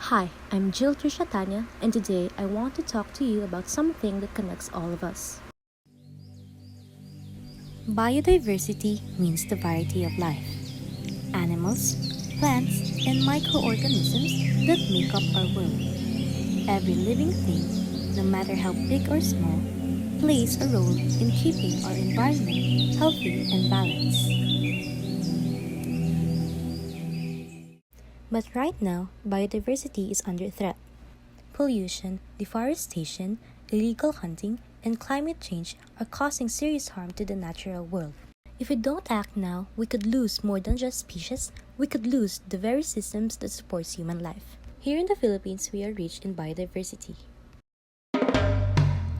Hi, I'm Trisha Taña, and today I want to talk to you about something that connects all of us. Biodiversity means the variety of life. Animals, plants, and microorganisms that make up our world. Every living thing, no matter how big or small, plays a role in keeping our environment healthy and balanced. But right now, biodiversity is under threat. Pollution, deforestation, illegal hunting, and climate change are causing serious harm to the natural world. If we don't act now, we could lose more than just species, we could lose the very systems that support human life. Here in the Philippines, we are rich in biodiversity.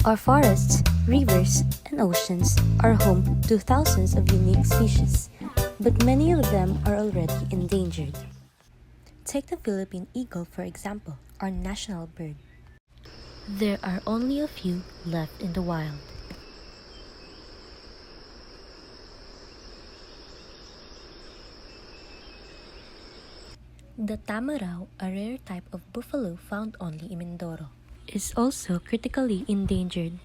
Our forests, rivers, and oceans are home to thousands of unique species, but many of them are already endangered. Take the Philippine eagle, for example, our national bird. There are only a few left in the wild. The tamarao, a rare type of buffalo found only in Mindoro, is also critically endangered.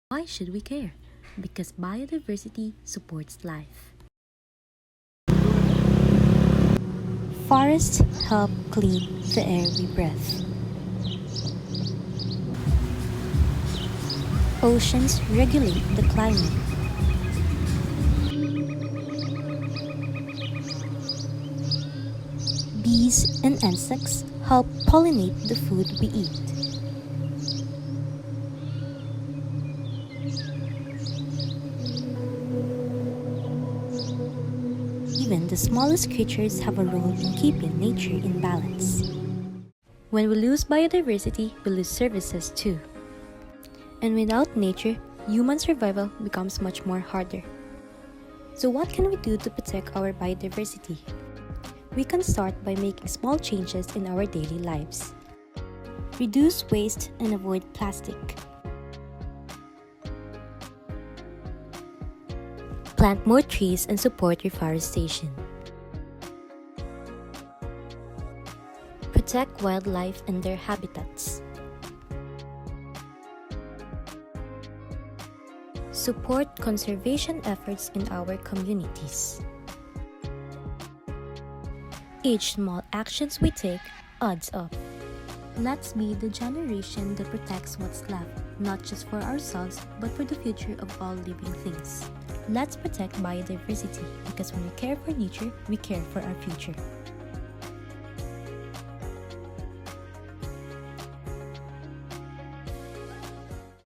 Why should we care? Because biodiversity supports life. Forests help clean the air we breathe. Oceans regulate the climate. Bees and insects help pollinate the food we eat. Even the smallest creatures have a role in keeping nature in balance. When we lose biodiversity, we lose services too. And without nature, human survival becomes much more harder. So what can we do to protect our biodiversity? We can start by making small changes in our daily lives. Reduce waste and avoid plastic. Plant more trees and support reforestation. Protect wildlife and their habitats. Support conservation efforts in our communities. Each small actions we take adds up. Let's be the generation that protects what's left, not just for ourselves, but for the future of all living things. Let's protect biodiversity because when we care for nature, we care for our future.